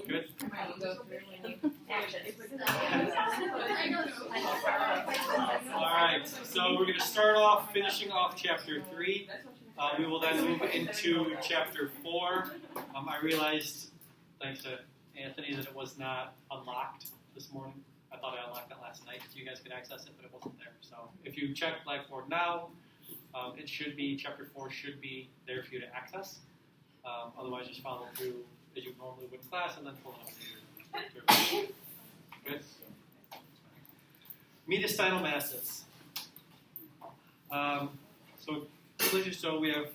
Good. Alright, so we're going to start off finishing off chapter 3. We will then move into chapter 4. I realized, thanks to Anthony, that it was not unlocked this morning. I thought I unlocked it last night so you guys could access it, but it wasn't there. So if you check Blackboard now, it should be, chapter 4 should be there for you to access. Otherwise, just follow through as you normally would in class and then pull it up. Good. Mediastinal masses. So we have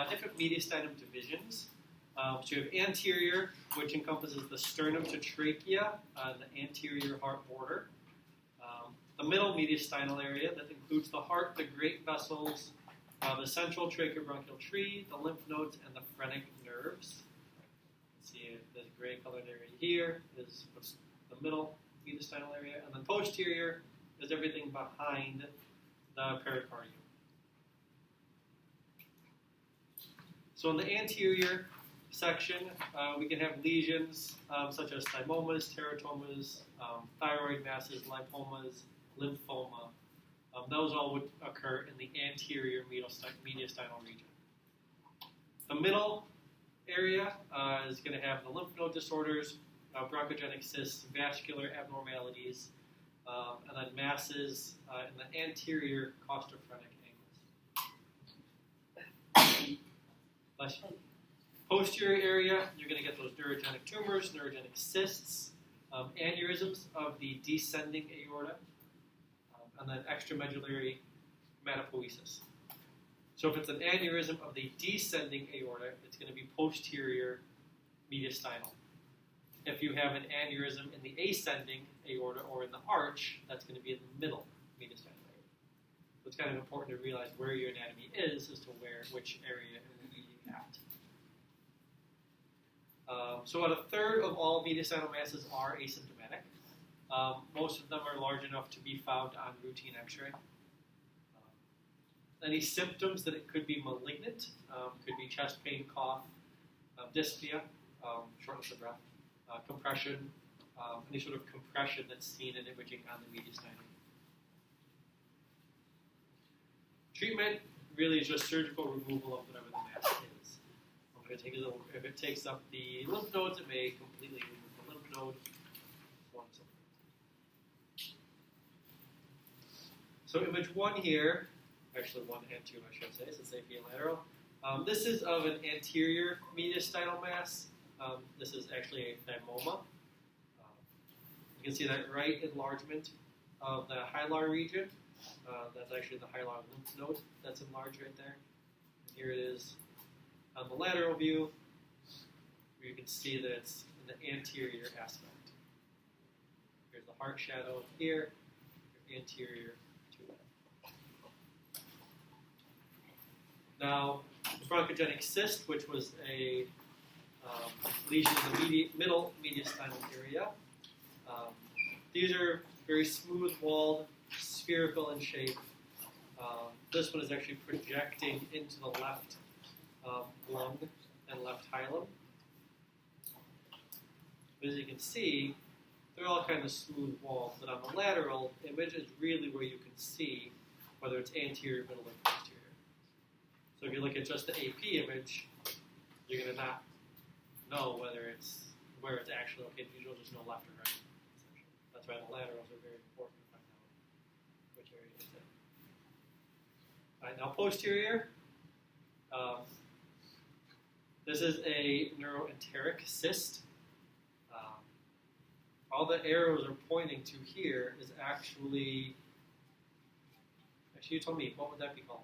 different mediastinum divisions. So you have anterior, which encompasses the sternum to trachea, the anterior heart border. The middle mediastinal area that includes the heart, the great vessels, the central tracheobronchial tree, the lymph nodes, and the phrenic nerves. See the gray colored area here is what's the middle mediastinal area, and then posterior is everything behind the pericardium. So in the anterior section, we can have lesions such as thymomas, teratomas, thyroid masses, lipomas, lymphoma. Those all would occur in the anterior mediastinal region. The middle area is going to have the lymph node disorders, bronchogenic cysts, vascular abnormalities, and then masses in the anterior costophrenic angles. Posterior area, you're going to get those neurogenic tumors, neurogenic cysts, aneurysms of the descending aorta, and then extramedullary hematopoiesis. So if it's an aneurysm of the descending aorta, it's going to be posterior mediastinal. If you have an aneurysm in the ascending aorta or in the arch, that's going to be in the middle mediastinal aorta. So it's kind of important to realize where your anatomy is as to which area you're leading at. So about a third of all mediastinal masses are asymptomatic. Most of them are large enough to be found on routine X-ray. Any symptoms that it could be malignant could be chest pain, cough, dyspnea, shortness of breath, compression, any sort of compression that's seen in imaging on the mediastinum. Treatment really is just surgical removal of whatever the mass is. If it takes up the lymph nodes, it may completely remove the lymph node, so on and so forth. So image 1 here, actually 1 and 2 I should say, since they be lateral. This is of an anterior mediastinal mass. This is actually a thymoma. You can see that right enlargement of the hilar region. That's actually the hilar lymph node that's enlarged right there. And here it is on the lateral view, where you can see that it's in the anterior aspect. Here's the heart shadow here, your anterior to it. Now, the bronchogenic cyst, which was a lesion in the middle mediastinal area. These are very smooth-walled, spherical in shape. This one is actually projecting into the left lung and left hilum. As you can see, they're all kind of smooth walls, but on the lateral image is really where you can see whether it's anterior, middle, or posterior. So if you look at just the AP image, you're going to not know whether it's where it's actually located. You'll just know left or right. Essentially. That's why the laterals are very important to find out which area it's in. All right, now posterior. This is a neuroenteric cyst. All the arrows are pointing to here is actually you tell me, what would that be called?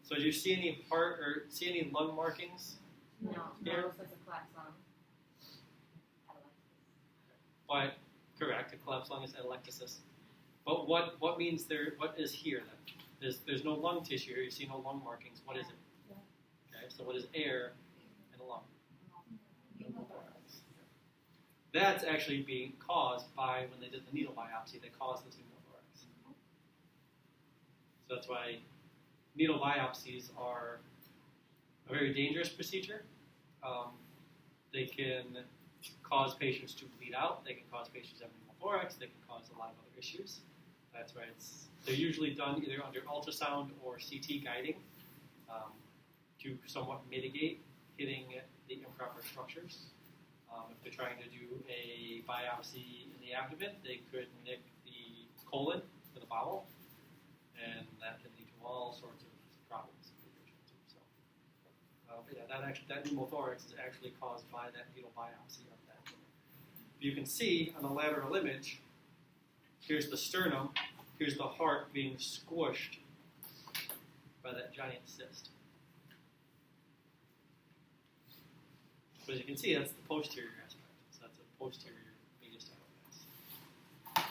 So do you see any lung markings? No, here? no, it's a collapsed lung. But correct, a collapsed lung is atelectasis. But what is here then? There's no lung tissue here. You see no lung markings. What is it? Okay, so what is air in a lung? That's actually being caused by when they did the needle biopsy, they caused this pneumothorax. So that's why needle biopsies are a very dangerous procedure. They can cause patients to bleed out. They can cause patients to have pneumothorax. They can cause a lot of other issues. That's why they're usually done either under ultrasound or CT guiding to somewhat mitigate hitting the improper structures. If they're trying to do a biopsy in the abdomen, they could nick the colon or the bowel, and that can lead to all sorts of problems. So, that pneumothorax is actually caused by that needle biopsy of that. You can see on the lateral image, here's the sternum, here's the heart being squished by that giant cyst. So as you can see, that's the posterior aspect. So that's a posterior mediastinal mass.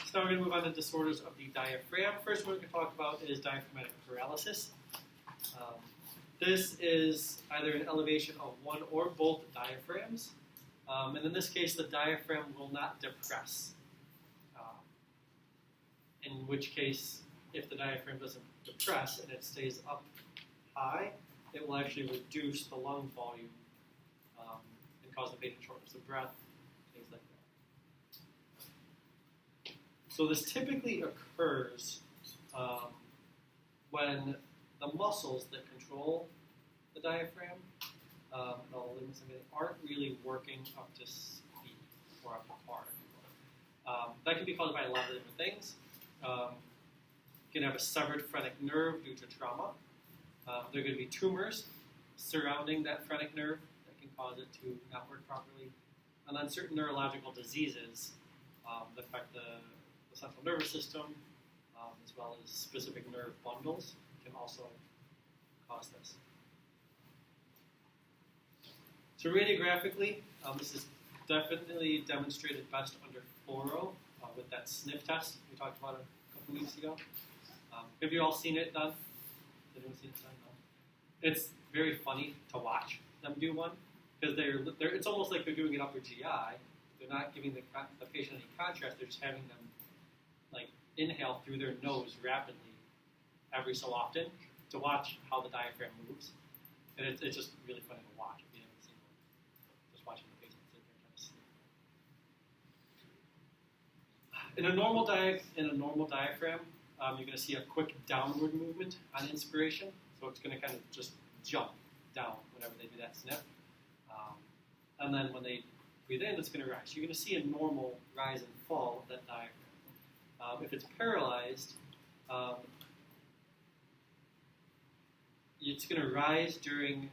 So now we're going to move on to disorders of the diaphragm. First one we're going to talk about is diaphragmatic paralysis. This is either an elevation of one or both diaphragms. And in this case, the diaphragm will not depress. In which case, if the diaphragm doesn't depress and it stays up high, it will actually reduce the lung volume and cause the patient shortness of breath, things like that. So this typically occurs when the muscles that control the diaphragm and all the ligaments and everything aren't really working up to speed or up to par. That can be caused by a lot of different things. You can have a severed phrenic nerve due to trauma. There are going to be tumors surrounding that phrenic nerve that can cause it to not work properly. And then certain neurological diseases that affect the central nervous system, as well as specific nerve bundles, can also cause this. So radiographically, this is definitely demonstrated best under fluoro with that sniff test we talked about a couple weeks ago. Have you all seen it done? Has anyone seen it done? No. It's very funny to watch them do one because they're it's almost like they're doing an upper GI. They're not giving the patient any contrast. They're just having them like inhale through their nose rapidly every so often to watch how the diaphragm moves, and it's just really funny to watch if you haven't seen one. Just watching the patient sit there trying to sleep. In a normal diaphragm, you're going to see a quick downward movement on inspiration. So it's going to kind of just jump down whenever they do that sniff. And then when they breathe in, it's going to rise. You're going to see a normal rise and fall of that diaphragm. If it's paralyzed, it's going to rise during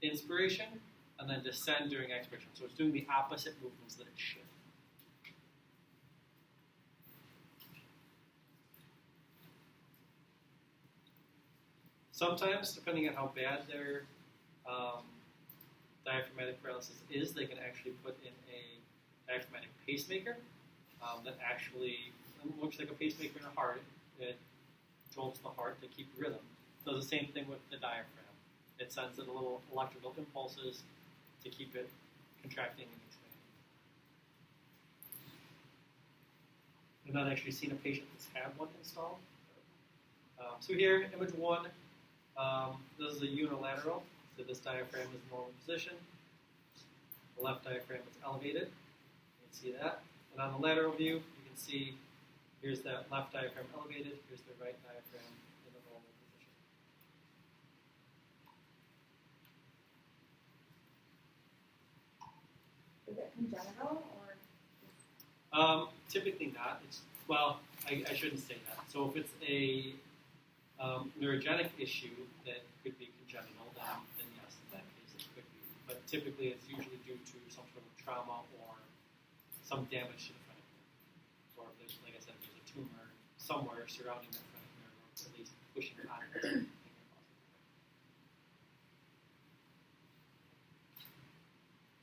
inspiration and then descend during expiration. So it's doing the opposite movements that it should. Sometimes, depending on how bad their diaphragmatic paralysis is, they can actually put in a diaphragmatic pacemaker that actually looks like a pacemaker in a heart. It jolts the heart to keep rhythm. It does the same thing with the diaphragm. It sends it little electrical impulses to keep it contracting and expanding. I've not actually seen a patient that's had one installed. So here, image 1. This is a unilateral, so this diaphragm is in normal position. The left diaphragm is elevated. You can see that. And on the lateral view, you can see here's that left diaphragm elevated, here's the right diaphragm in the normal position. Is it congenital or? Typically not. I shouldn't say that. So if it's a neurogenic issue that could be congenital, then yes, in that case it could be. But typically it's usually due to some sort of trauma or some damage to the phrenic nerve. Or if there's, like I said, there's a tumor somewhere surrounding that phrenic nerve, or at least pushing it on it.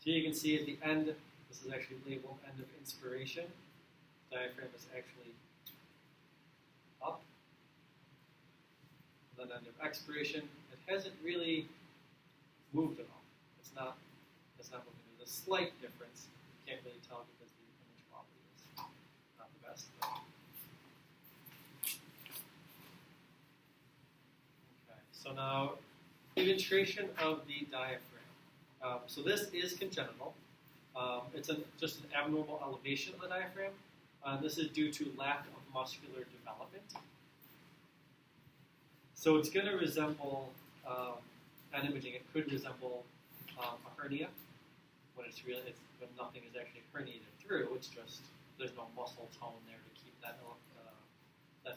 So you can see at the end, this is actually labeled end of inspiration. The diaphragm is actually up. And then end of expiration, it hasn't really moved at all. It's not That's not looking. There's a slight difference. Can't really tell because the image quality is not the best. Okay, so now penetration of the diaphragm. So this is congenital. It's just an abnormal elevation of the diaphragm. This is due to lack of muscular development. So it's going to resemble, on imaging, it could resemble a hernia when when nothing is actually herniated through. It's just there's no muscle tone there to keep that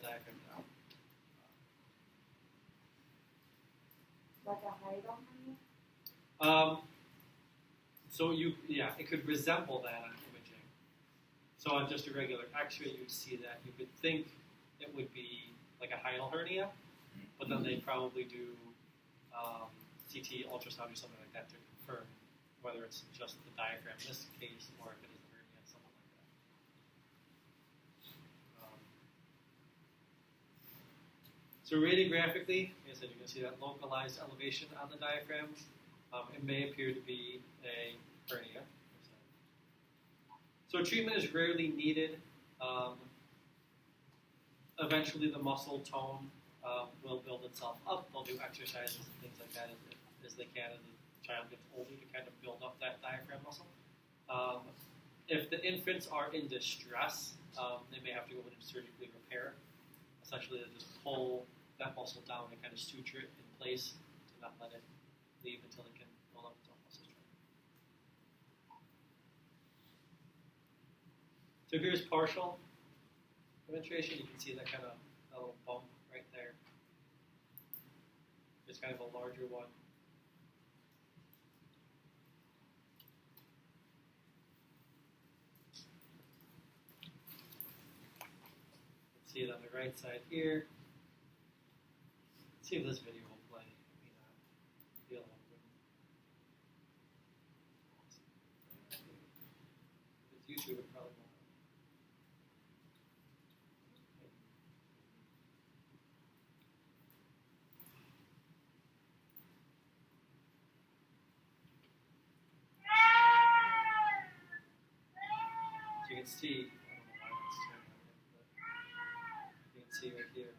diaphragm down. Like a hydro hernia? It could resemble that on imaging. So on just a regular X-ray, you'd see that. You could think it would be like a hiatal hernia, but then they'd probably do CT, ultrasound, or something like that to confirm whether it's just the diaphragm in this case or if it is a hernia, something like that. So radiographically, like I said, you can see that localized elevation on the diaphragm. It may appear to be a hernia. So treatment is rarely needed. Eventually the muscle tone will build itself up. They'll do exercises and things like that as they can as the child gets older to kind of build up that diaphragm muscle. If the infants are in distress, they may have to go in and surgically repair. Essentially, they just pull that muscle down and kind of suture it in place to not let it leave until it can build up its own muscle strength. So here's partial penetration. You can see that kind of little bump right there. It's kind of a larger one. See it on the right side here. Let's see if this video will play. It may not feel like it. With YouTube, it probably won't. So you can see. I don't know why it's turned on it, but you can see right here.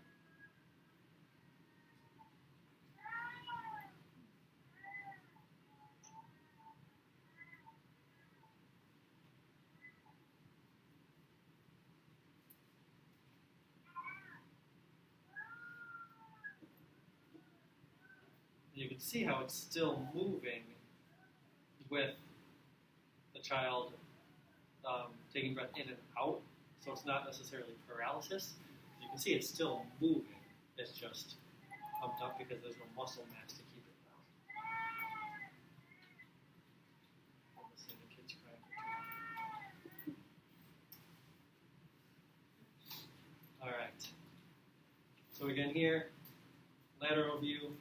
You can see how it's still moving with the child taking breath in and out. So it's not necessarily paralysis. You can see it's still moving. It's just pumped up because there's no muscle mass to keep it down. I'm listening to kids crying for too long. All right. So again here, lateral view.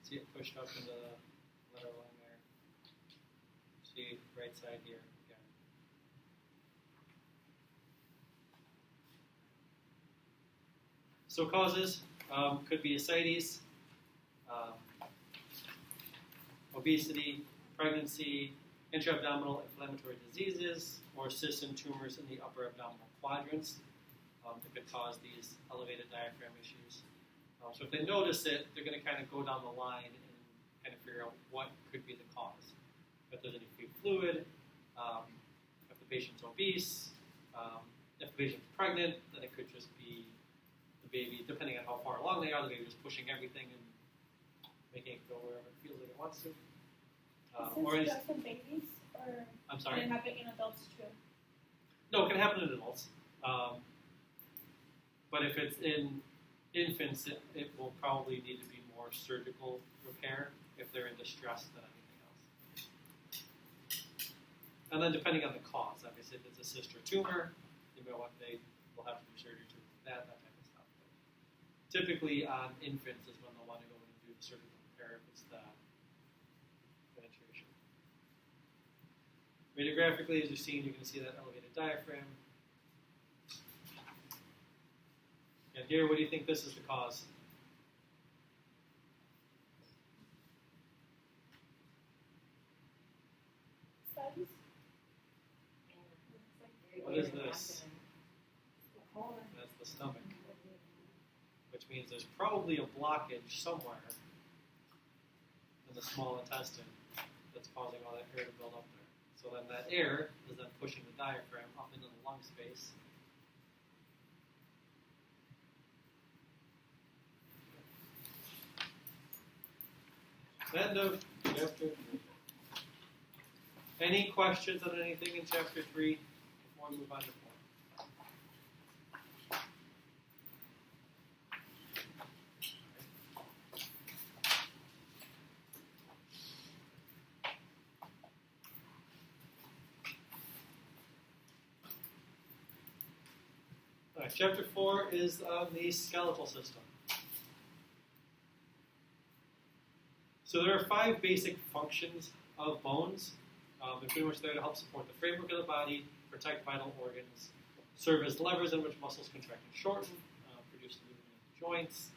See it pushed up in the lateral line there. See right side here again. So causes could be ascites, obesity, pregnancy, intra-abdominal inflammatory diseases, or cysts and tumors in the upper abdominal quadrants that could cause these elevated diaphragm issues. So if they notice it, they're going to kind of go down the line and kind of figure out what could be the cause. If there's any free fluid, if the patient's obese, if the patient's pregnant, then it could just be the baby, depending on how far along they are, the baby just pushing everything and making it go wherever it feels like it wants to. Is this just in babies, or I'm sorry? can it happen in adults too? No, it can happen in adults. But if it's in infants, it will probably need to be more surgical repair if they're in distress than anything else. And then depending on the cause, obviously if it's a cyst or tumor, they will have to do surgery to remove that type of stuff. But typically on infants is when they'll want to go in and do the surgical repair if it's the penetration. Radiographically, as you've seen, you can see that elevated diaphragm. And here, what do you think this is the cause? studs? What is this? That's the stomach, which means there's probably a blockage somewhere in the small intestine that's causing all that air to build up there. So then that air is then pushing the diaphragm up into the lung space. End of chapter 3. Any questions on anything in chapter 3 before we move on to 4? All right, chapter 4 is on the skeletal system. So there are 5 basic functions of bones. They're pretty much there to help support the framework of the body, protect vital organs, serve as levers in which muscles contract and shorten, produce movement in joints.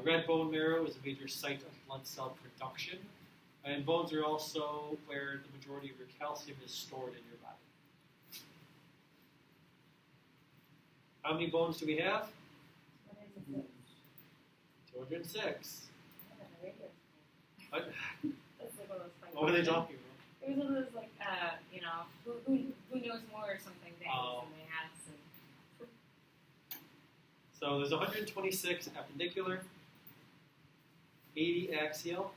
Red bone marrow is a major site of blood cell production. And bones are also where the majority of your calcium is stored in your body. How many bones do we have? 206. What? What were they talking about? It was one of those, like, who knows more or something things, and they had some. So there's 126 appendicular, 80 axial.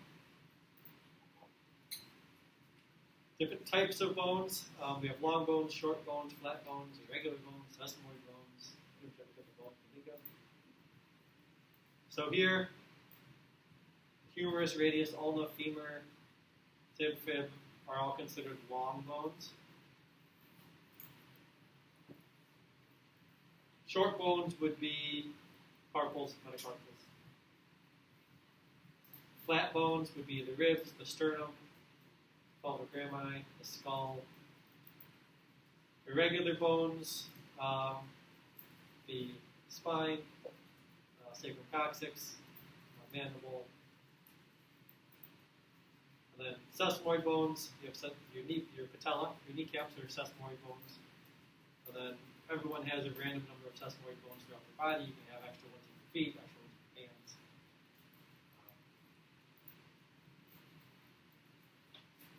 Different types of bones. We have long bones, short bones, flat bones, irregular bones, sesamoid bones, different type of bone you can think of. So here, humerus, radius, ulna, femur, tib, fib are all considered long bones. Short bones would be carpals, metacarpals. Flat bones would be the ribs, the sternum, vulvar-grami, the skull. Irregular bones, the spine, sacrum coccyx, mandible. And then sesamoid bones, you have your patella, your kneecaps are sesamoid bones. And then everyone has a random number of sesamoid bones throughout their body. You can have extra ones in your feet, extra ones in your hands.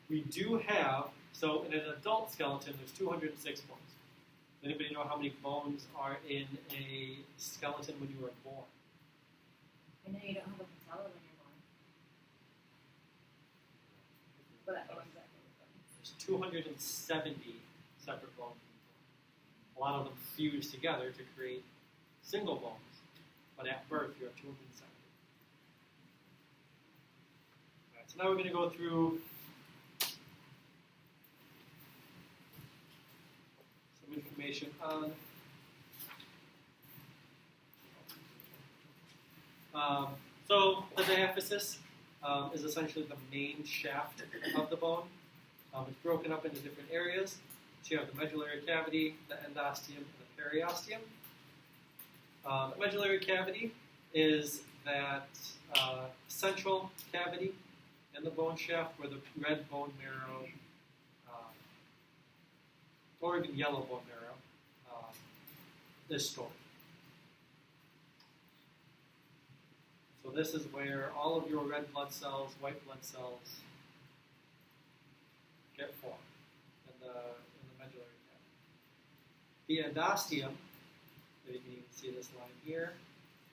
We do have, so in an adult skeleton, there's 206 bones. Does anybody know how many bones are in a skeleton when you are born? I know you don't have a patella when you're born. But There's 270 separate bones. A lot of them fuse together to create single bones, but at birth you have 270. All right, so now we're going to go through some information on so the diaphysis is essentially the main shaft of the bone. It's broken up into different areas. So you have the medullary cavity, the endosteum, and the periosteum. The medullary cavity is that central cavity in the bone shaft where the red bone marrow, or even yellow bone marrow, is stored. So this is where all of your red blood cells, white blood cells get formed in the medullary cavity. The endosteum, if you can even see this line here,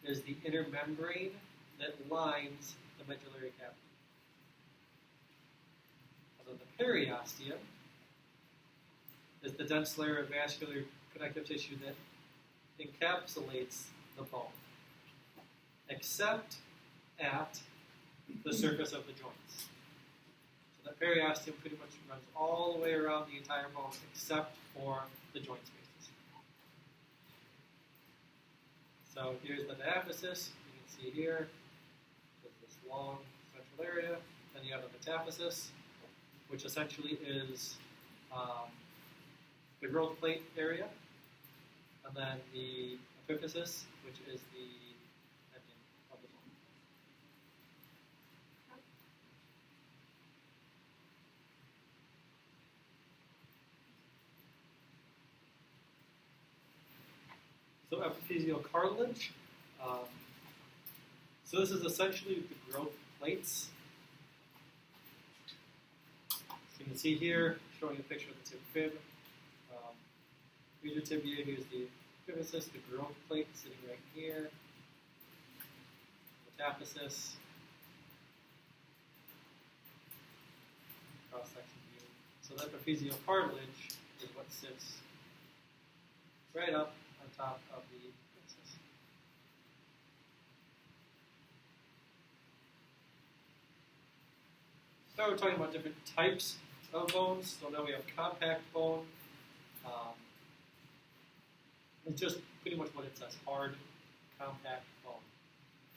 is the inner membrane that lines the medullary cavity. And then the periosteum is the dense layer of vascular connective tissue that encapsulates the bone, except at the surface of the joints. So the periosteum pretty much runs all the way around the entire bone except for the joint spaces. So here's the diaphysis. You can see here, there's this long central area. Then you have the metaphysis, which essentially is the growth plate area. And then the epiphysis, which is the ending of the bone. So epiphyseal cartilage. So this is essentially the growth plates. So you can see here, showing a picture of the tib fib. Here's your tibia, here's the epiphysis, the growth plate sitting right here. Metaphysis. Cross-section view. So the epiphyseal cartilage is what sits right up on top of the epiphysis. Now we're talking about different types of bones. So now we have compact bone. It's just pretty much what it says: hard, compact bone.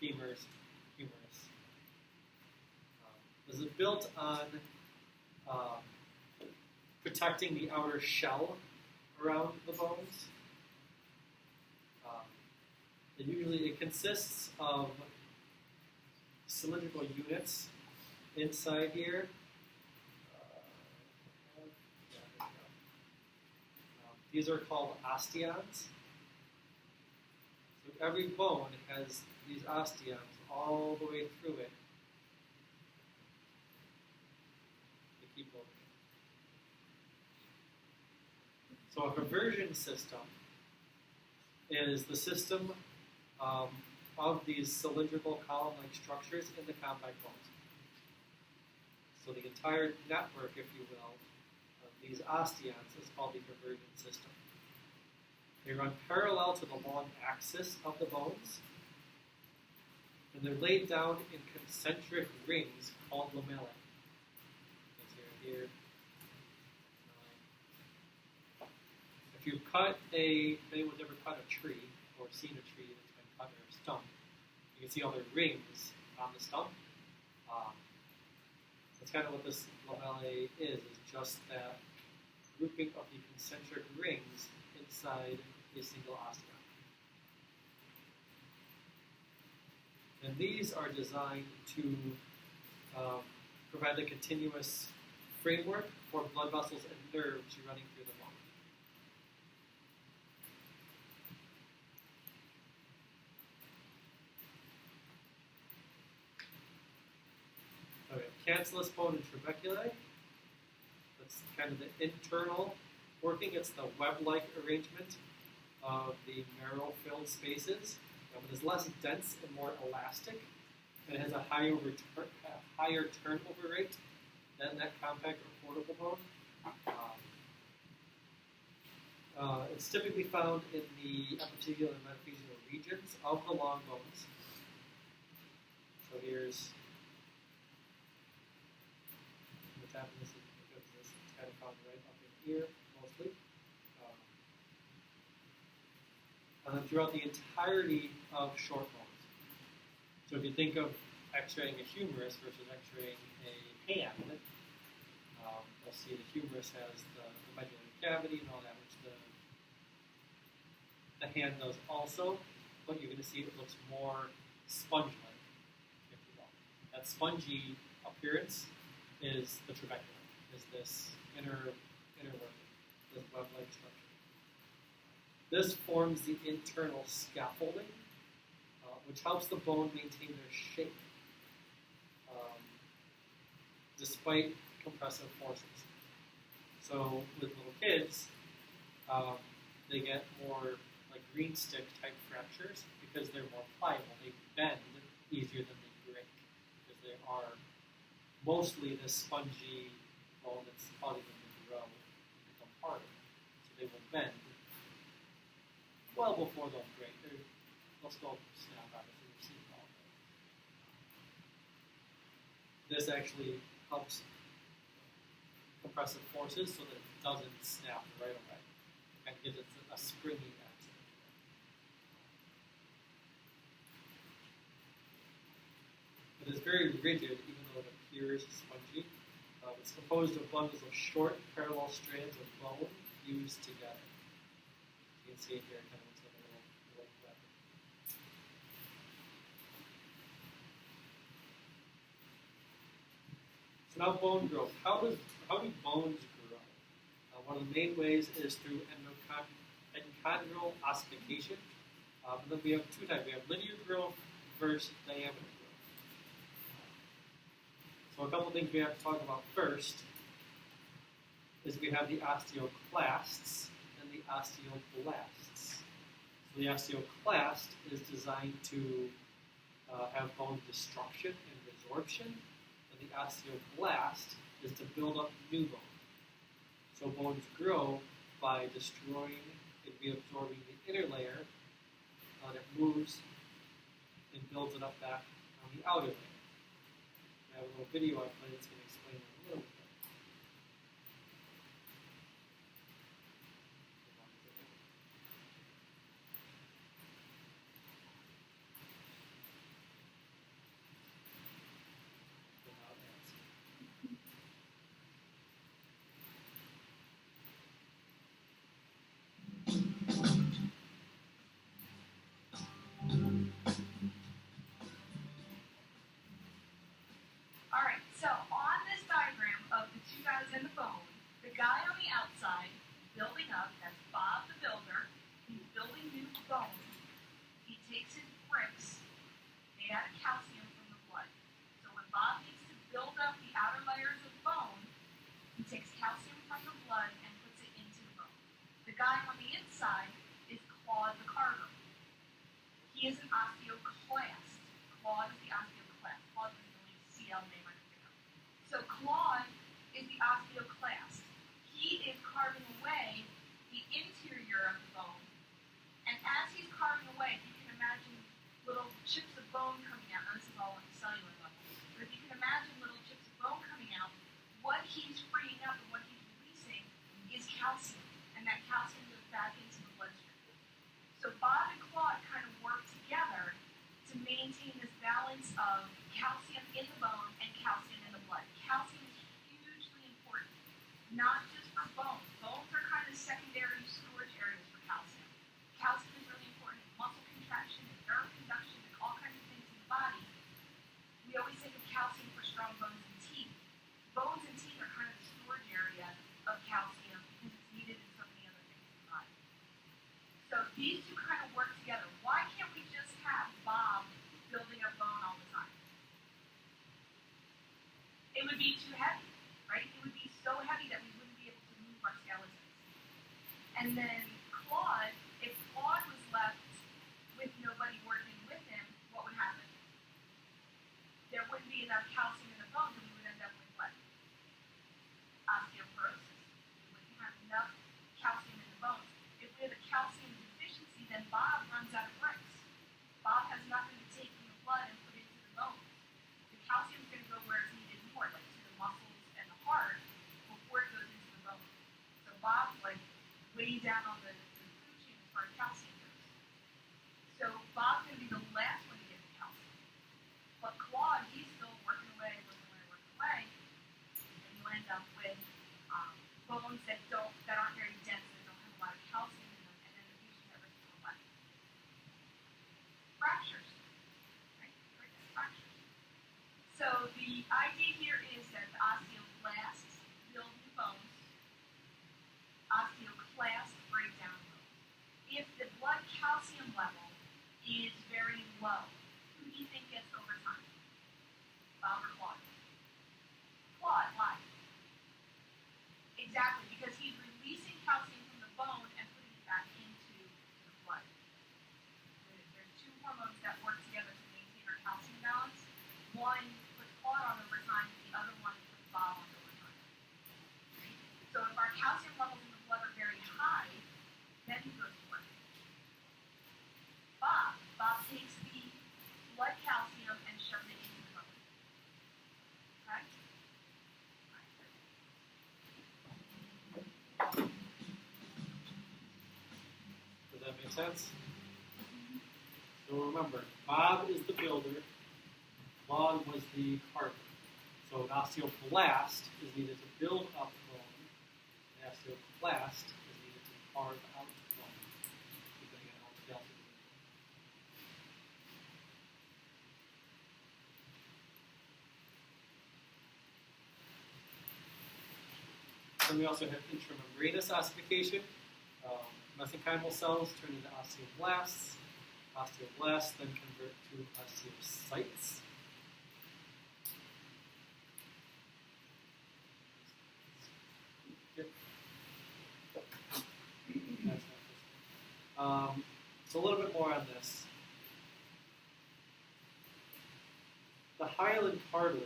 Femurs, humerus. This is built on protecting the outer shell around the bones. It consists of cylindrical units inside here. These are called osteons. So every bone has these osteons all the way through it. They keep moving. So a conversion system is the system of these cylindrical column-like structures in the compact bones. So the entire network, if you will, of these osteons is called the conversion system. They run parallel to the long axis of the bones, and they're laid down in concentric rings called lamellae. Here. If you if anyone's ever cut a tree, or seen a tree that's been cut or a stump, you can see all the rings on the stump. That's kind of what this lamellae is just that grouping of the concentric rings inside a single osteon. And these are designed to provide the continuous framework for blood vessels and nerves running through the bone. Okay, cancellous bone and trabeculae. That's kind of the internal working. It's the web-like arrangement of the marrow-filled spaces. It is less dense and more elastic, and it has a higher turnover rate than that compact or portable bone. It's typically found in the epithelial and metaphyseal regions of the long bones. So here's metaphysis. It's kind of found right up in here, mostly. And then throughout the entirety of short bones. So if you think of x-raying a humerus versus x-raying a hand, you'll see the humerus has the medullary cavity and all that, which the hand does also, but you're going to see it looks more sponge-like, if you will. That spongy appearance is the trabecula, is this inner working, this web-like structure. This forms the internal scaffolding, which helps the bone maintain their shape despite compressive forces. So with little kids, they get more like green stick type fractures because they're more pliable. They bend easier than they break because they are mostly this spongy bone that's causing them to grow and become harder. So they will bend well before they'll break. They'll still snap out of the seat ball. This actually helps compressive forces so that it doesn't snap right away. It kind of gives it a springy action. It is very rigid, even though it appears spongy. It's composed of bundles of short, parallel strands of bone fused together. You can see it here. It kind of looks like a little web. So now bone growth. How do bones grow? One of the main ways is through endochondral ossification. And then we have two types. We have linear growth versus diameter growth. So a couple things we have to talk about first is we have the osteoclasts and the osteoblasts. So the osteoclast is designed to have bone destruction and resorption, and the osteoblast is to build up new bone. So bones grow by destroying and reabsorbing the inner layer, and it moves and builds it up back on the outer layer. I have a little video I played that's going to explain that a little bit. Alright, so on this diagram of the two guys in the bone, the guy on the outside building up, that's Bob the builder, he's building new bone. He takes his bricks made out of calcium from the blood. So when Bob needs to build up the outer layers of bone, he takes calcium from the blood and puts it into the bone. The guy on the inside is Claude the carver. He is an osteoclast. Claude is the osteoclast. Claude is the only CL name I can think of. So Claude is the osteoclast. He is carving away the interior of the bone. And as he's carving away, you can imagine little chips of bone coming out. Now, this is all on the cellular level. But if you can imagine little chips of bone coming out, what he's freeing up and what he's releasing is calcium. And that calcium goes back into the bloodstream. So Bob and Claude kind of work together to maintain this balance of calcium in the bone and calcium in the blood. Calcium is hugely important, not just for bones. Bones are kind of secondary storage areas for calcium. Calcium is really important in muscle contraction and nerve conduction and all kinds of things in the body. We always think of calcium for strong bones and teeth. Bones and teeth are kind of the storage area of calcium because it's needed in so many other things in the body. So these two kind of work together. Why can't we just have Bob building up bone all the time? It would be too heavy, right? It would be so heavy that we wouldn't be able to move our skeletons. And then Claude, if Claude was left with nobody working with him, what would happen? There wouldn't be enough calcium in the bones and we would end up with what? Osteoporosis. We wouldn't have enough calcium in the bones. If we have a calcium deficiency, then Bob runs out of bricks. Bob has nothing to take from the blood and put into the bones. The calcium is going to go where it's needed more, like to the muscles and the heart, before it goes into the bones. So Bob's like way down on the food chain as far as calcium goes. So Bob's going to be the last one to get the calcium. But Claude, he's still working away, and you end up with bones that aren't very dense, that don't have a lot of calcium in them, and then the patient at risk for what? Fractures, right? Fractures. So the idea here is that the osteoblasts build new bones, osteoclasts break down bones. If the blood calcium level is very low, who do you think gets over time? Bob or Claude? Claude, why? Exactly, because he's releasing calcium from the bone and putting it back into the blood. There's two hormones that work together to maintain our calcium balance. One puts Claude on over time, the other one puts Bob on over time. So if our calcium levels in the blood are very high, then he goes to work. Bob takes the blood calcium and shoves it into the bone. Okay? Does that make sense? So remember, Bob is the builder, Claude was the carver. So an osteoblast is needed to build up bone, an osteoclast is needed to carve out bone, keeping it all together. Then we also have intramembranous ossification. Mesenchymal cells turn into osteoblasts. Osteoblasts then convert to osteocytes. So a little bit more on this. The hyaline cartilage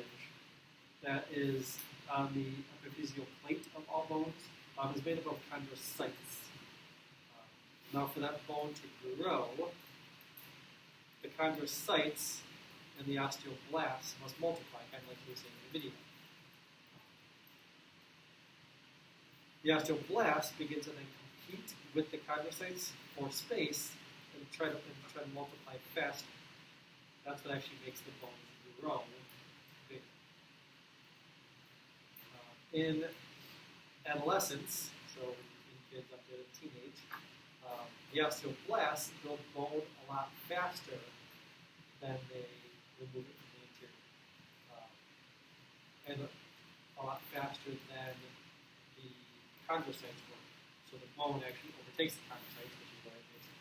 that is on the epiphyseal plate of all bones is made up of chondrocytes. Now for that bone to grow, the chondrocytes and the osteoblasts must multiply, kind of like you were saying in the video. The osteoblasts begin to then compete with the chondrocytes for space and try to multiply faster. That's what actually makes the bone grow bigger. In adolescence, so in kids up to teenage, the osteoblasts build bone a lot faster than they remove it from the interior, and a lot faster than the chondrocytes work. So the bone actually overtakes the chondrocytes, which is why it makes it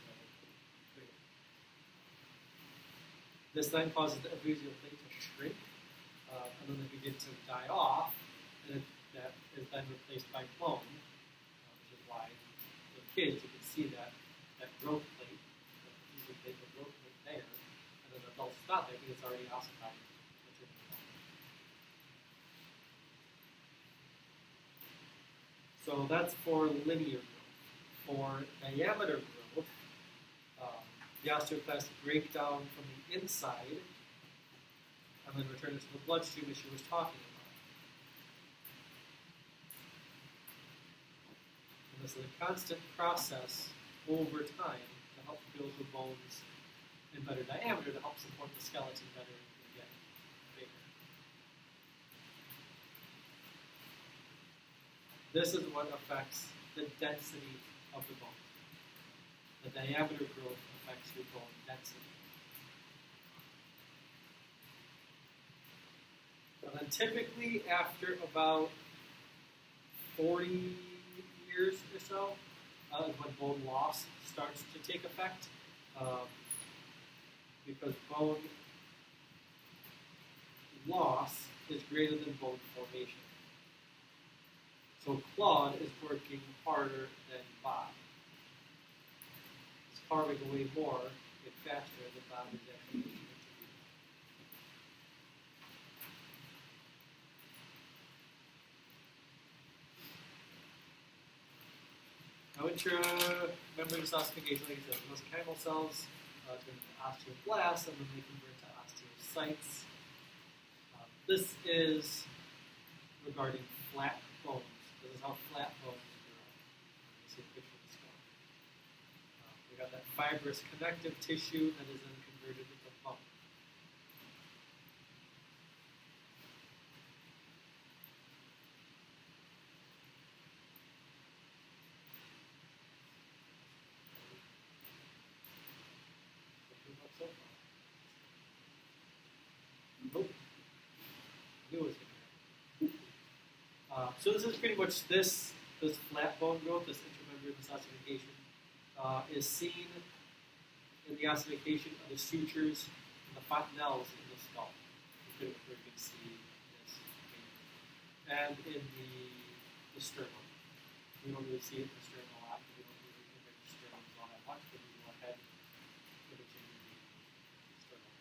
bigger. This then causes the epiphyseal plate to shrink, and then they begin to die off, and that is then replaced by bone, which is why in kids you can see that growth plate, the growth plate there, and then adults not there because it's already ossified. So that's for linear growth. For diameter growth, the osteoclasts break down from the inside and then return into the bloodstream as she was talking about. And this is a constant process over time to help build the bones in better diameter to help support the skeleton better and get bigger. This is what affects the density of the bone. The diameter growth affects your bone density. And then typically after about 40 years or so, is when bone loss starts to take effect, because bone loss is greater than bone formation. So Claude is working harder than Bob. He's carving away more and faster than Bob is actually making it to be. Now, intra-membranous ossification, like I said, those chimal cells turn into osteoblasts, and then they convert to osteocytes. This is regarding flat bones. This is how flat bones grow. You see a picture of the skull. We got that fibrous connective tissue that is then converted into bone. Nope. Knew it was so this is pretty much this flat bone growth, this intramembranous ossification, is seen in the ossification of the sutures and the fontanelles in the skull. You can see this here. And in the sternum. We don't really see it in the sternum a lot because we don't really image the sternum all that much, but we go ahead imaging the sternum.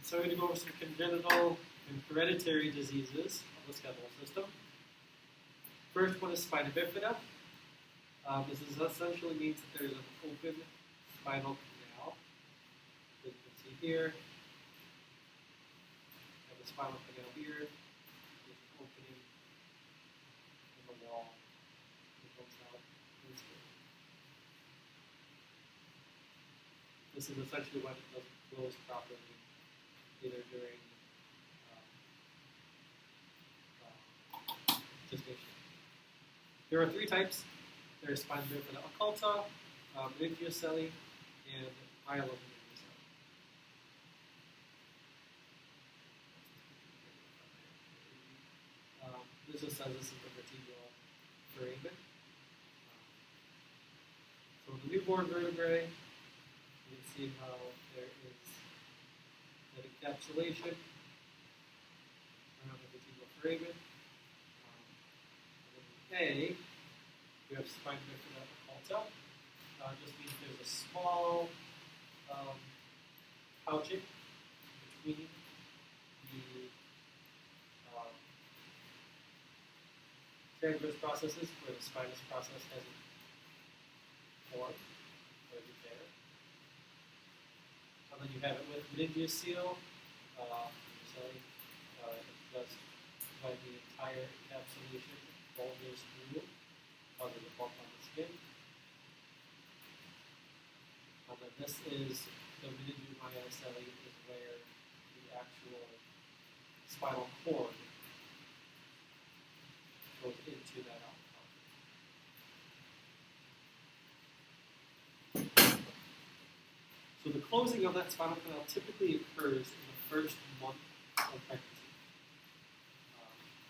So we're going to go over some congenital and hereditary diseases of the skeletal system. First one is spina bifida. This essentially means that there is an open spinal canal. As you can see here, I have a spinal canal here. There's an opening in the wall that comes out into it. This is essentially when it doesn't close properly, either during gestation. There are three types. There is spina bifida occulta, meningocelli, and myelomeningocelli. This just says this is the vertebral foramen. So in the newborn vertebrae, you can see how there is that encapsulation around the vertebral foramen. And then A, we have spine bifida occulta. Just means there's a small pouching between the transverse processes where the spinous process hasn't formed or isn't there. And then you have it with meningeal seal. It does provide the entire encapsulation, bulbous through, causing the bulk on the skin. And then this is the meningeal myocele, is where the actual spinal cord goes into that outcome. So the closing of that spinal canal typically occurs in the first month of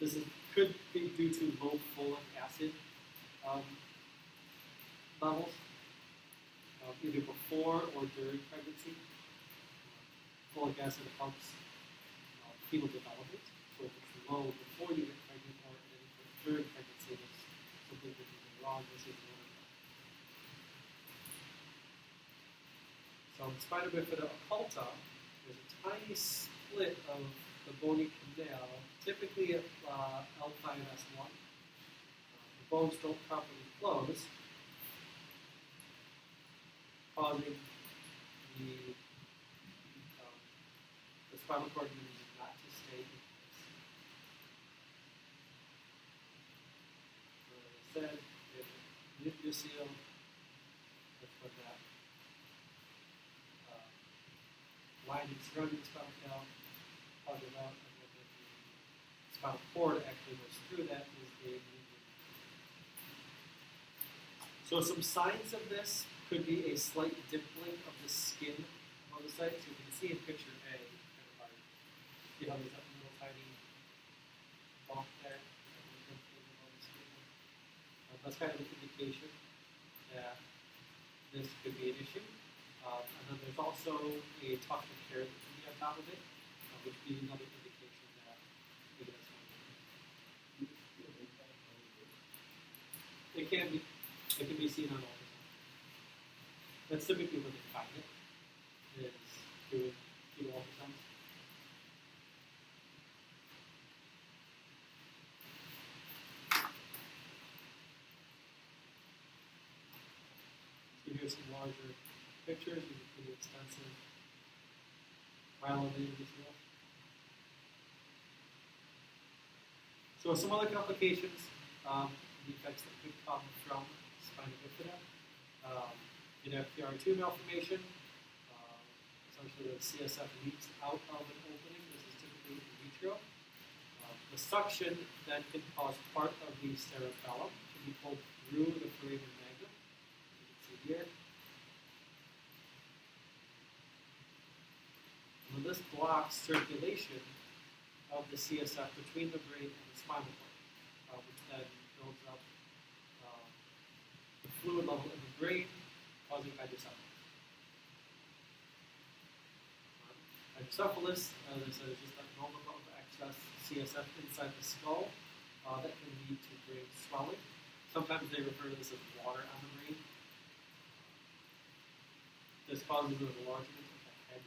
pregnancy. Could be due to low folic acid levels, either before or during pregnancy. Folic acid helps fetal development. So if it's low before you get pregnant or during pregnancy, there's something that is wrong. This is one of them. So in spina bifida occulta, there's a tiny split of the bony canal, typically at L5S1. The bones don't properly close, causing the spinal cord not to stay in place. So as I said, we have the meningeal seal, that's what that lining surrounding the spinal canal causes out, and then the spinal cord actually goes through that is the meningeal. So some signs of this could be a slight dimpling of the skin on the site. So you can see in picture A, you know, there's that little tiny bump there. That's kind of an indication that this could be an issue. And then there's also a tuft of hair that can be on top of it, which would be another indication that maybe that's one of it. It can be seen on ultrasound. That's typically when they find it, is doing fetal ultrasounds. So here's some larger pictures. These are pretty extensive myelin as well. So some other complications, defects that could come from spina bifida. You have PR2 malformation. Essentially, the CSF leaks out of an opening. This is typically in vitro. The suction then can cause part of the cerebellum to be pulled through the foramen magnum. You can see here. And this blocks circulation of the CSF between the brain and the spinal cord, which then builds up the fluid level in the brain, causing hydrocephalus. Hydrocephalus, as I said, is just a normal amount of excess CSF inside the skull that can lead to brain swelling. Sometimes they refer to this as water on the brain. This causes an enlargement of the head.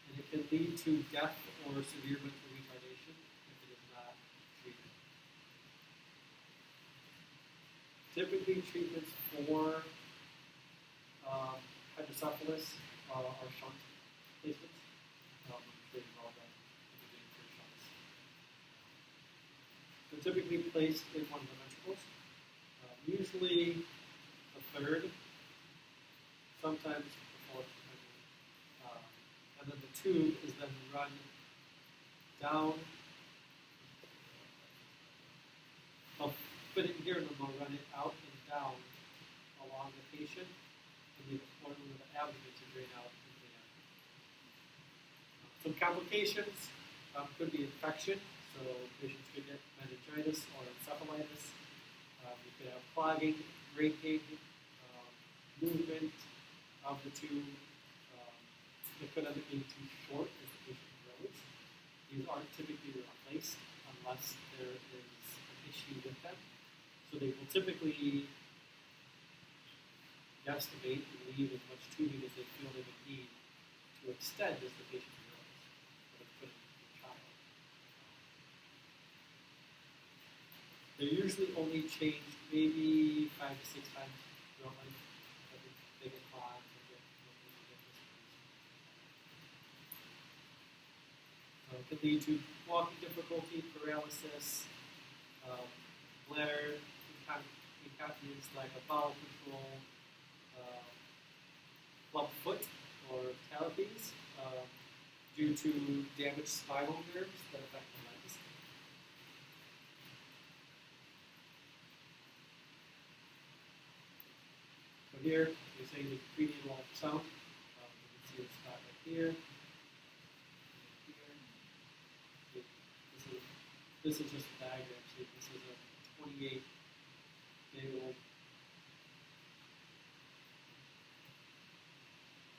And it can lead to death or severe mental retardation if it is not treated. Typically, treatments for hydrocephalus are shunt placements. I'm sure you've all done imaging for shunts. They're typically placed in one of the ventricles, usually the third, sometimes the fourth, and then the tube is then run down. I'll put it here and then I'll run it out and down along the patient and leave a point over the abdomen to drain out into the abdomen. Some complications could be infection, so patients could get meningitis or encephalitis. You could have clogging, breaking, movement of the tube. It could end up being too short as the patient grows. These aren't typically replaced unless there is an issue with them. So they will typically guesstimate and leave as much tubing as they feel they would need to extend as the patient grows. But it's put in the child. They're usually only changed maybe 5 to 6 times throughout life. They get clogged and get it can lead to walking difficulty, paralysis, bladder incontinence, lack of bowel control, club foot or talipes due to damaged spinal nerves that affect the legs. So here, you're saying the prenatal ultrasound. You can see the spot right here. This is just a diagram. See, this is a 28-day-old.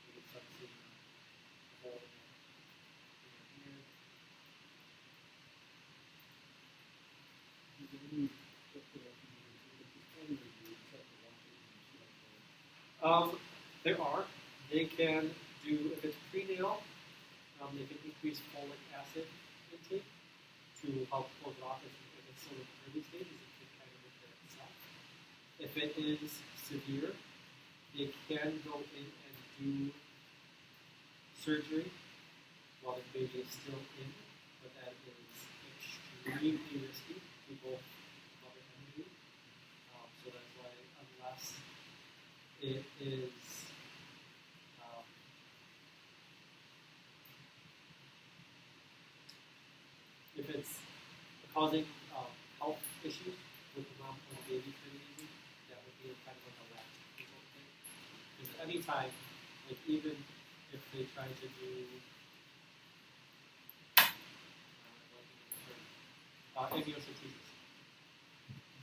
You can start seeing the hole here. There are. They can do, if it's prenatal, they can increase folic acid intake to help close it off. If it's still in the early stages, it can kind of repair itself. If it is severe, they can go in and do surgery while the baby is still in, but that is extremely risky to both mother and baby. So that's why unless it is if it's causing health issues with the mom or the baby for the baby, that would be kind of like a last resort thing. Because any time, like even if they try to do amniocentesis,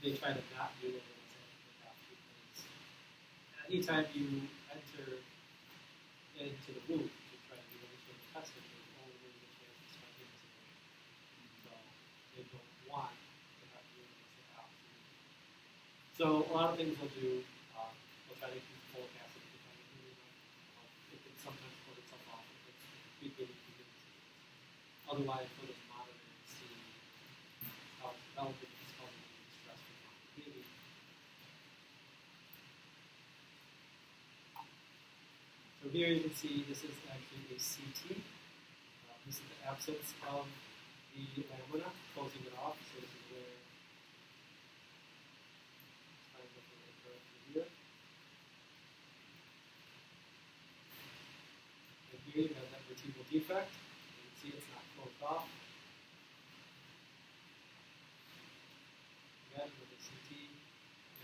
they try to not do it because anytime you enter into the womb to try to do any sort of testing, there's only really a chance of spontaneous abortion. So they don't want to have to do it unless they absolutely. So a lot of things they'll do, they'll try to keep folic acid if they find it really low. It can sometimes put itself off if it's beginning to get disease. Otherwise, they'll just monitor and see how it's developing if it's causing any stress for the baby. So here you can see this is actually a CT. This is the absence of the lamina, closing it off. So this is where here. And here you have that vertebral defect. You can see it's not closed off. Again, with the CT, you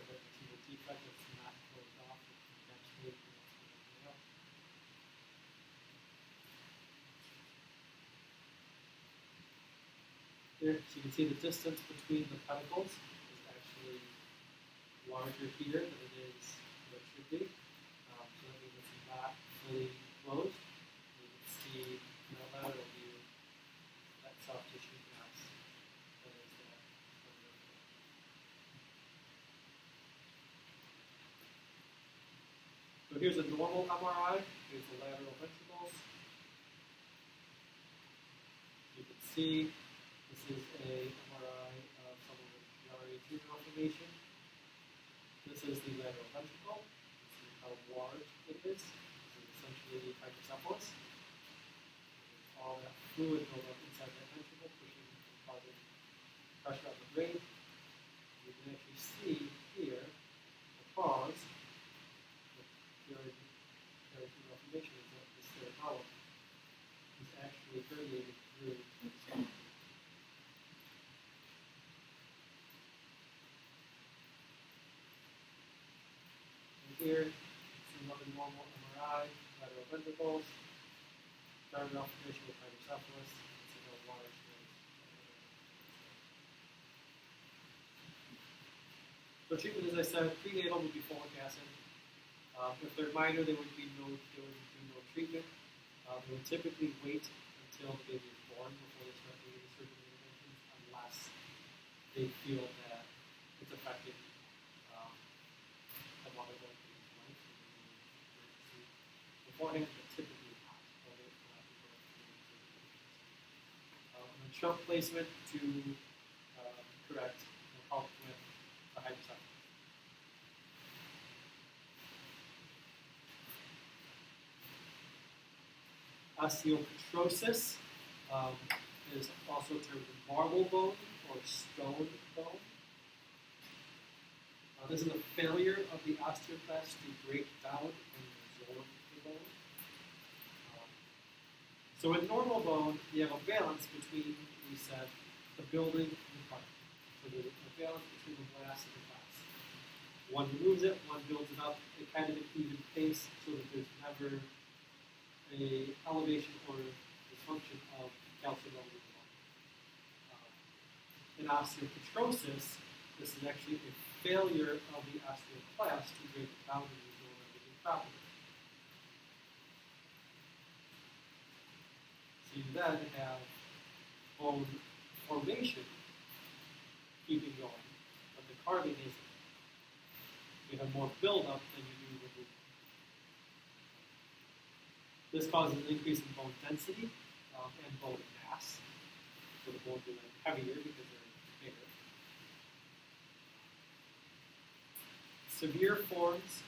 have that vertebral defect that's not closed off. Here, so you can see the distance between the pedicles is actually larger here than it is what it should be. So that means it's not fully closed. You can see in the lateral view that soft tissue mass that is there. So here's a normal MRI. Here's the lateral ventricles. You can see this is a MRI of someone with Chiari malformation. This is the lateral ventricle. See how large it is. This is essentially hydrocephalus. All that fluid buildup inside that ventricle, pushing and causing pressure on the brain. You can actually see here the cause of Chiari malformation is that this cerebellum is actually permeated through the skull. Here, see another normal MRI, lateral ventricles, started off initially with hydrocephalus. See how water sprays. So treatment, as I said, prenatal would be folic acid. If they're minor, there would be no treatment. They would typically wait until the baby is born before they start doing the surgical interventions, unless they feel that it's affecting the mother or the baby's life. Beforehand, but typically not. And then shunt placement to correct or help with the hypotension. Osteopetrosis is also termed marble bone or stone bone. This is a failure of the osteoclast to break down and absorb the bone. So in normal bone, you have a balance between, we said, the building and the cutting. So there's a balance between the blast and the class. One removes it, one builds it up at kind of an even pace so that there's never a elevation or dysfunction of calcium level in the bone. In osteopetrosis, this is actually a failure of the osteoclast to break down and absorb everything properly. So you then have bone formation keeping going, but the carving isn't. You have more buildup than you do removal. This causes an increase in bone density and bone mass. So the bones are then heavier because they're bigger. Severe forms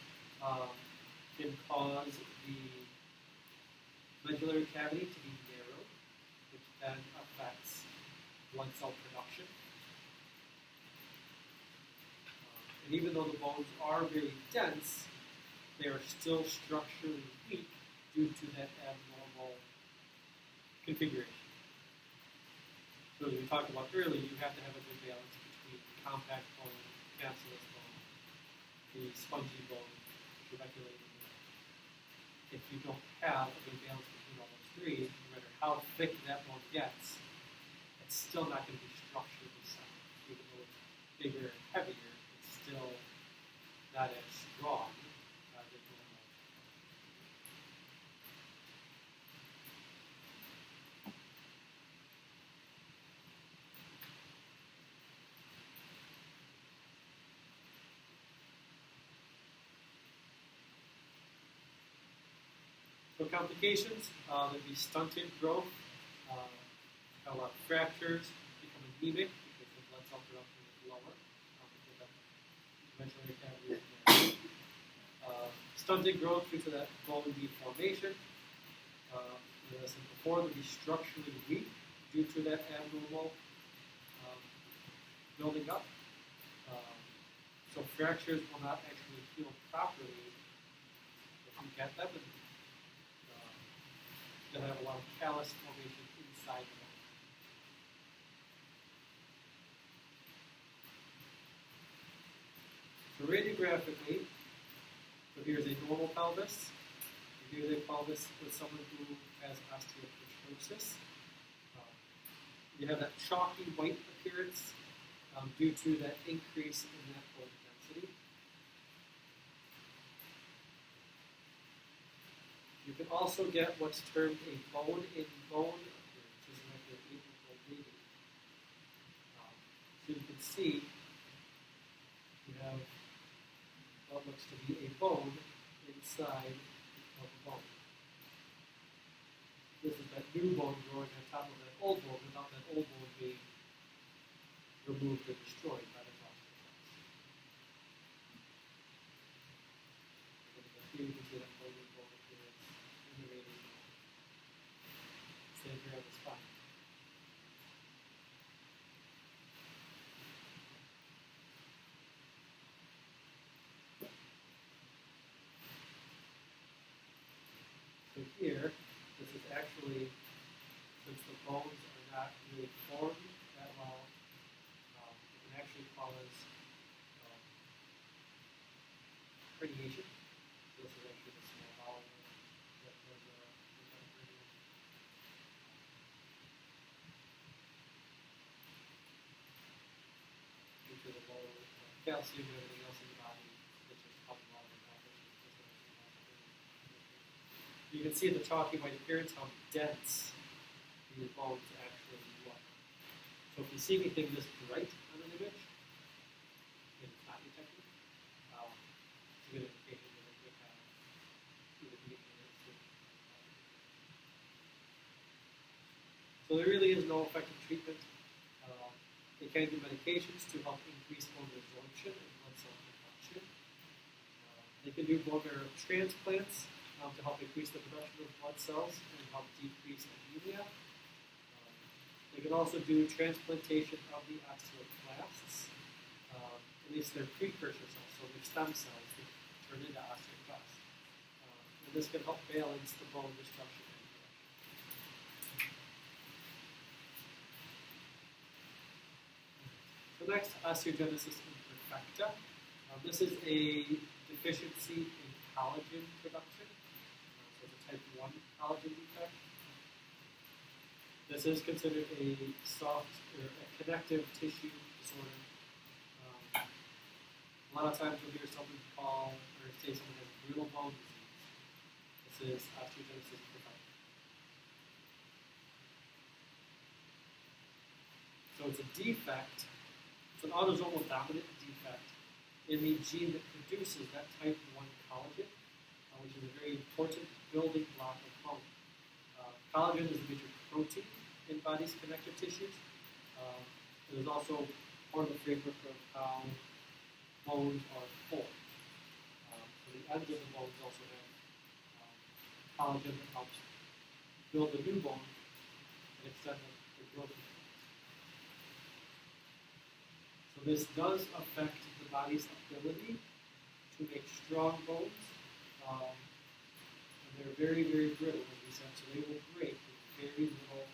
can cause the medullary cavity to be narrowed, which then affects blood cell production. And even though the bones are very dense, they are still structurally weak due to that abnormal configuration. So as we talked about earlier, you have to have a good balance between the compact bone, capsulous bone, the spongy bone, the tuberculating bone. If you don't have a good balance between all those three, no matter how thick that bone gets, it's still not going to be structurally sound. Even though it's bigger and heavier, it's still not as strong as it normal. So complications, there'd be stunted growth, a lot of fractures, become anemic because the blood cell production is lower, because the medullary cavity is narrow. Stunted growth due to that bone deformation. As I said before, they'd be structurally weak due to that abnormal building up. So fractures will not actually heal properly if you get them. And, you'll have a lot of callus formation inside the bone. So radiographically, so here's a normal pelvis. Here's a pelvis with someone who has osteopetrosis. You have that chalky white appearance due to that increase in that bone density. You can also get what's termed a bone-in-bone appearance, as like an 8-month-old baby. So you can see you have what looks to be a bone inside of a bone. This is that new bone growing on top of that old bone without that old bone being removed or destroyed by the process. Here you can see that bone-in-bone appearance in the radius. Same here on the spine. So here, this is actually, since the bones are not really formed that well, it can actually cause herniation. So this is actually the small bowel that was herniated. calcium and everything else in the body that just pump along the body. You can see in the chalky white appearance how dense these bones actually look. So if you see anything this bright on an image, and it's not detected, it's a good indication that it could have either be in it. So there really is no effective treatment. They can do medications to help increase bone resorption and blood cell production. They can do bone marrow transplants to help increase the production of blood cells and help decrease anemia. They can also do transplantation of the osteoclasts, at least their precursor cells, so their stem cells that turn into osteoclasts. And this can help balance the bone destruction and production. So next, osteogenesis imperfecta. This is a deficiency in collagen production. So it's a type 1 collagen defect. This is considered a soft or a connective tissue disorder. A lot of times you'll hear someone call or say someone has brittle bone disease. This is osteogenesis imperfecta. So it's a defect. It's an autosomal dominant defect in the gene that produces that type 1 collagen, which is a very important building block of bone. Collagen is a major protein in body's connective tissues. It is also part of the framework of how bones are formed. So the ends of the bones also have collagen that helps build a new bone and extend the growth of the bones. So this does affect the body's ability to make strong bones. And they're very, very brittle, as we said, so they will break with very little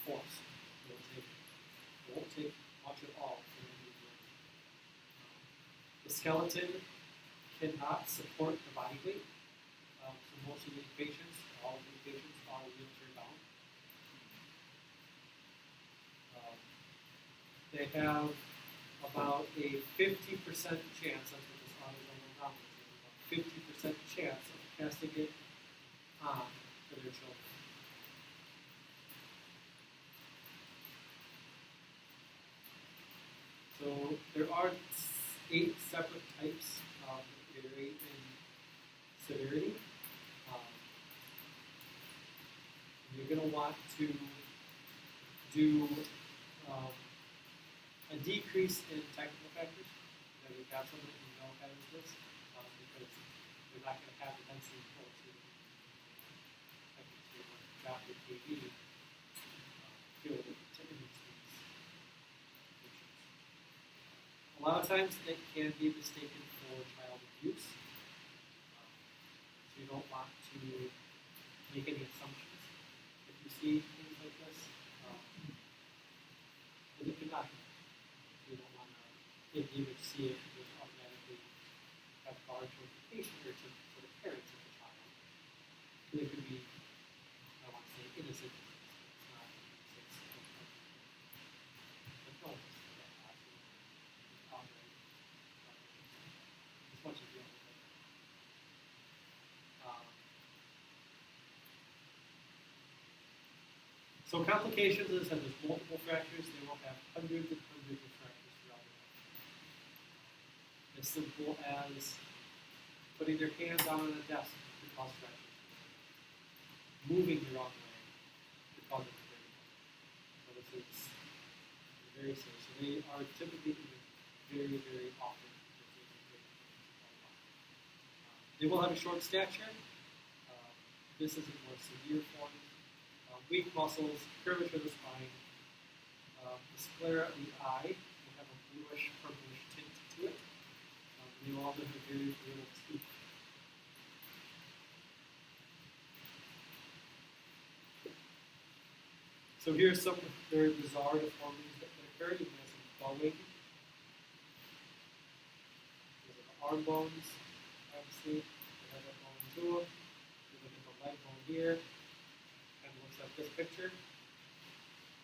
force. It won't take much at all for them to break. The skeleton cannot support the body weight. So most of these patients, all of these patients, are wheelchair bound. They have about a 50% chance, that's what this autosomal dominant is, about 50% chance of passing it on to their children. So there are 8 separate types that vary in severity. You're going to want to do a decrease in technical factors. That we've got someone that you know has this, because they're not going to have the density of force to drop your KV field to image these pictures. A lot of times it can be mistaken for child abuse. So you don't want to make any assumptions if you see things like this. But it could not be. You don't want to, if you would see it, you would automatically have regard to the patient or to the parents of the child. But it could be, I want to say, innocent. It's not but no, it's outright. As much as you want to. So complications, as I said, there's multiple fractures. They will have hundreds and hundreds of fractures throughout their life. As simple as putting their hand down on a desk could cause fractures. Moving the wrong way could cause it to break. So this is very serious. So they are typically very, very often. They will have a short stature. This is a more severe form. Weak muscles, curvature of the spine, the sclera of the eye will have a bluish, purplish tint to it. They will often have very brittle teeth. So here's some very bizarre deformities that can occur. You can have some bowing. These are the arm bones, obviously. They have that bone too. You look at the leg bone here. Like this picture,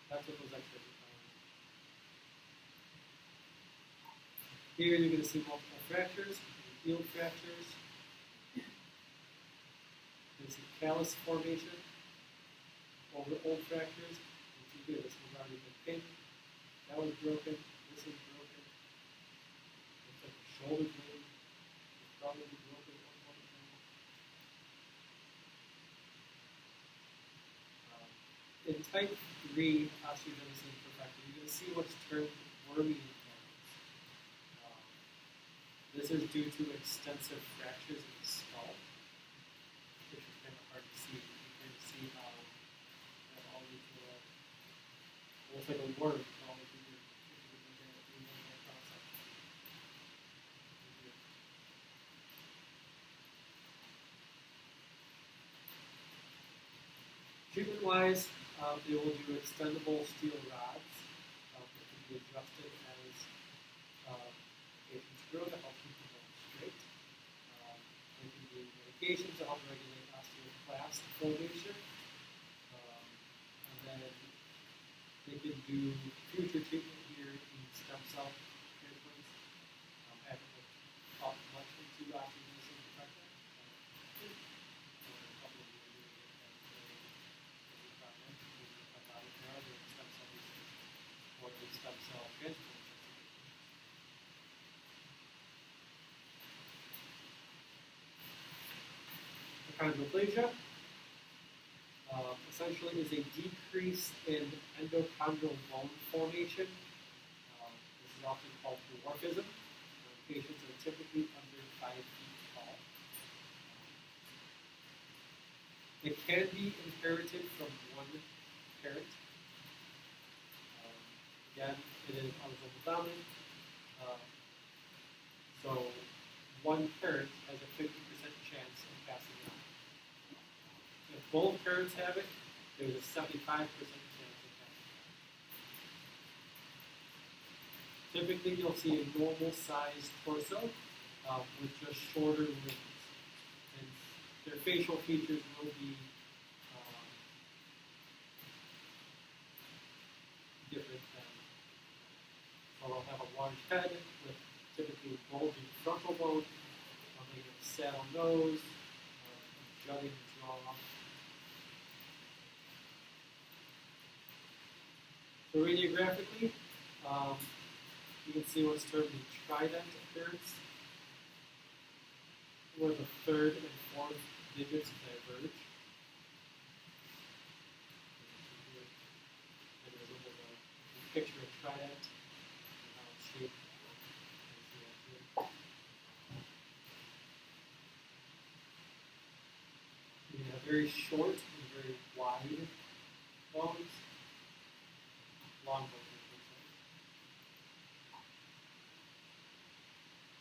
that's what those X-rays are. Here you're going to see multiple fractures, healed fractures. You can see callus formation over old fractures. You see here, this one's already been pinned. That was broken. This is broken. Looks like the shoulder blade is probably broken at one point in time. In type 3 osteogenesis imperfecta, you're going to see what's termed wormy impairments. This is due to extensive fractures in the skull, which is kind of hard to see. You can see how that all these little, almost like a worm, all of these process. Treatment-wise, they will do extendable steel rods that can be adjusted as patients grow to help keep the bone straight. They can do medications to help regulate osteoclast formation. And then they can do future treatment here in stem cell transplants. Haven't looked up much into osteogenesis imperfecta. A couple of years doing it as a project. About it now, doing stem cell research or the stem cell transplant. Achondroplasia essentially is a decrease in endochondral bone formation. This is often called dwarfism. Patients are typically under 5 feet tall. It can be inherited from one parent. Again, it is autosomal dominant. So one parent has a 50% chance of passing it on. If both parents have it, there's a 75% chance of passing it on. Typically, you'll see a normal-sized torso with just shorter limbs. And their facial features will be different than, so they'll have a large head with typically bulging frontal bone, they have a saddle nose, jutting jaw. So radiographically, you can see what's termed the trident appearance, where the third and fourth digits diverge. And there's a little picture of trident and how it's shaped. You can have very short and very wide bones, long bones.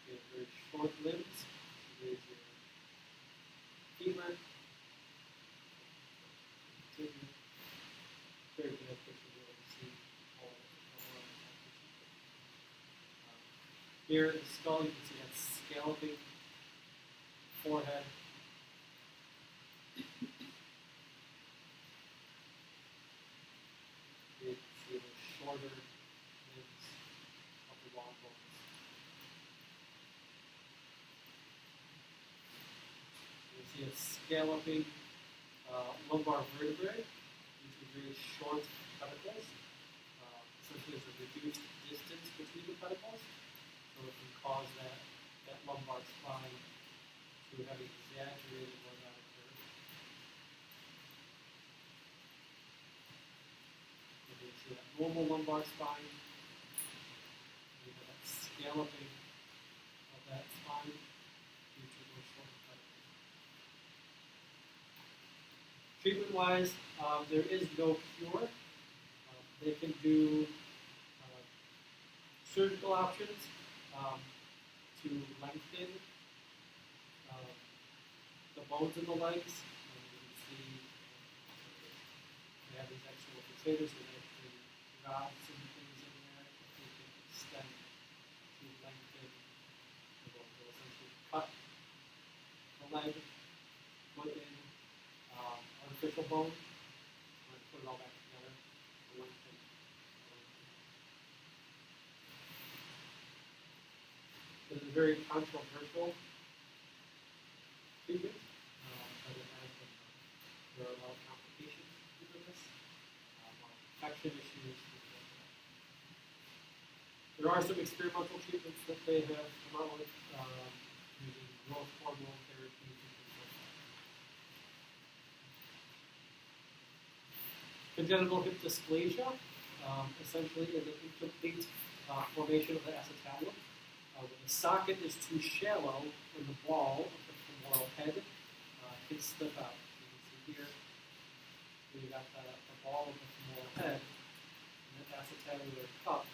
You have very short limbs. So there's your femur. Very good picture here to see all of the here in the skull, you can see that scalloping forehead. You can see the shorter limbs of the long bones. You see a scalloping lumbar vertebrae, which is very short pedicles. Essentially, there's a reduced distance between the pedicles, so it can cause that lumbar spine to have exaggerated lordotic curve. You can see that normal lumbar spine. You have that scalloping of that spine due to those short pedicles. Treatment-wise, there is no cure. They can do surgical options to lengthen the bones in the legs. You can see they have these external fixators with actually rods and things in there that they can extend to lengthen the bones. They'll essentially cut the leg, put in artificial bone, and put it all back together to lengthen. very controversial treatment, but it has been, there are a lot of complications due to this, a lot of infection issues. There are some experimental treatments that they have come out with using growth hormone therapy and things like that. Congenital hip dysplasia essentially is an incomplete formation of the acetabulum. When the socket is too shallow and the ball of the femoral head can slip out. So you can see here, we got the ball of the femoral head, and the acetabular cup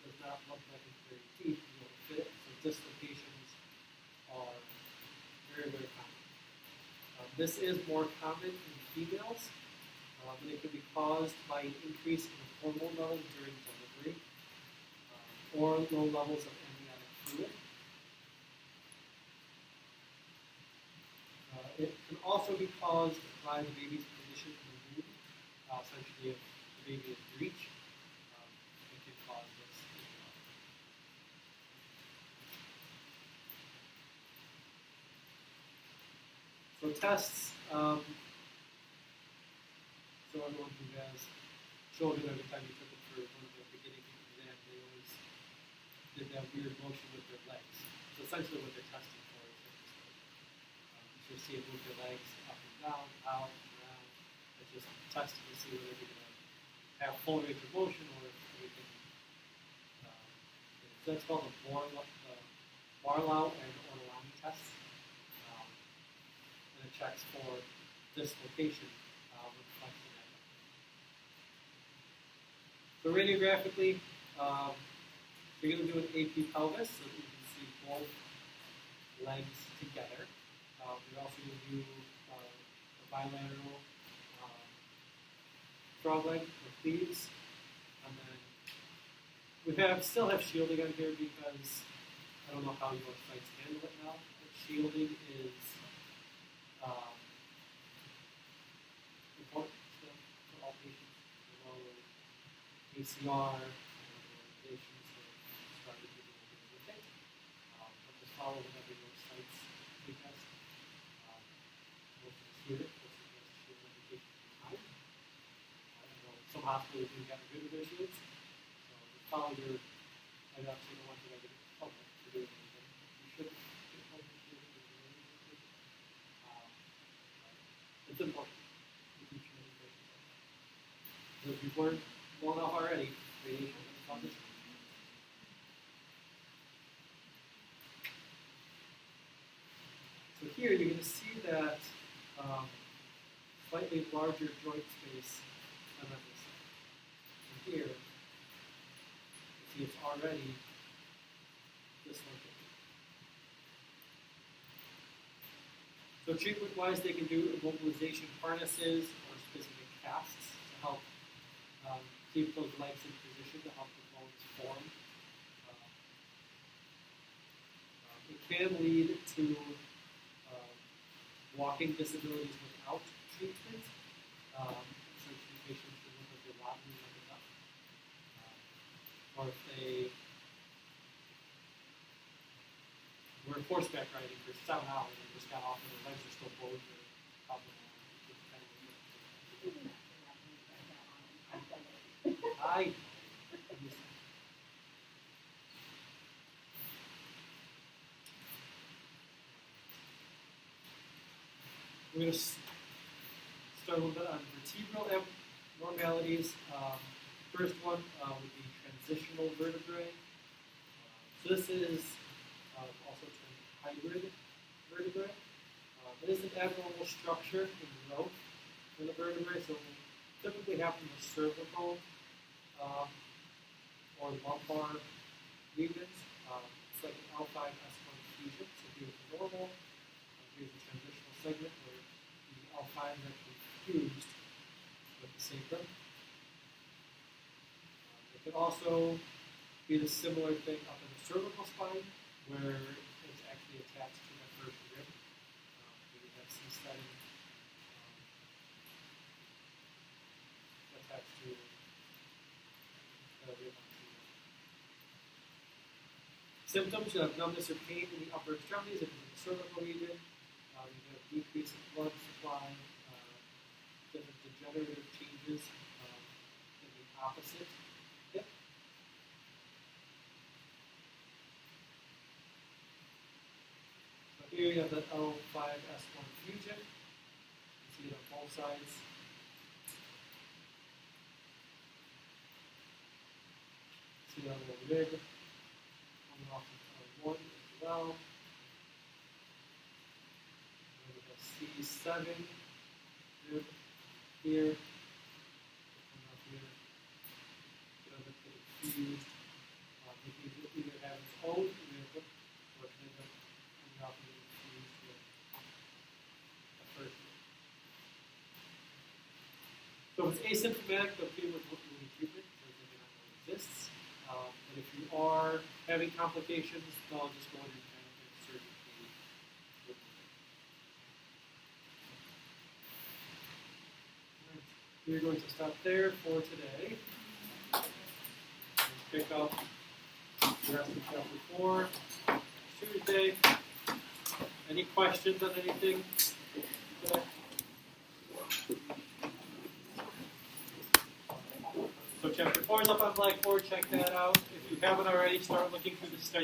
does not look like it's very deep to be able to fit it. So dislocations are very, very common. This is more common in females, and it can be caused by an increase in hormone levels during delivery or low levels of amniotic fluid. It can also be caused by the baby's position in the womb. Essentially, if the baby is breech, it can cause this as well. So tests. So everyone who has children, every time you took it for one of the beginning exam, they always did that weird motion with their legs. So essentially what they're testing for is hip dysplasia. You should see it move their legs up and down, out and around. It's just testing to see whether they're going to have full range of motion or if anything. So that's called the Barlow and Ortolani tests. And it checks for dislocation with flexion. So radiographically, you're going to do an AP pelvis so that you can see both legs together. You're also going to do a bilateral frog leg or cleaves. And then we still have shielding on here because I don't know how your sites handle it now, but shielding is important still for all patients. ACR organizations have started doing with it. But just follow whatever your sites suggest. Most of us here suggest shield medication at the time. I know some hospitals do have good initiatives, so just follow your. I actually don't want you to get public to do anything. You should get public shielding. It's important to keep your medication. So if you've learned well enough already, radiation is on this. So here you're going to see that slightly larger joint space than on this side. And here, you see it's already dislocated. So treatment-wise, they can do immobilization harnesses or specific casts to help keep those legs in position to help the bones form. It can lead to walking disabilities without treatment. Essentially, patients who look like they're wobbling like a duck. Or if they were horseback riding for 7 hours and just got off and their legs are still bowed, they're probably I we're going to start a little bit on vertebral abnormalities. First one would be transitional vertebrae. So this is also termed hybrid vertebrae. It is an abnormal structure in growth in the vertebrae, so typically happen in the cervical or lumbar regions. It's like an L5 S1 fusion. So here's the normal, here's the transitional segment where the L5 is actually fused with the sacrum. It could also be the similar thing up in the cervical spine where it's actually attached to the first rib. We have C-setting attached to the rib on Symptoms, you have numbness or pain in the upper extremities if it's in the cervical region. You have decrease in blood supply, different degenerative changes in the opposite hip. So here you have the L5S1 fusion. You see it on both sides. See that little rib coming off of L1 as well. And we have C7 rib here. Coming up here. So that's getting fused. You can either have its own rib or it can end up coming off and getting fused with a first rib. So if it's asymptomatic, they'll treat with wound treatment because they may not know it exists. But if you are having complications, they'll just go in and kind of surgically remove it. We're going to stop there for today. Let's pick up the rest of chapter 4 Tuesday. Any questions on anything today? So chapter 4 is up on Blackboard. Check that out. If you haven't already, start looking through the study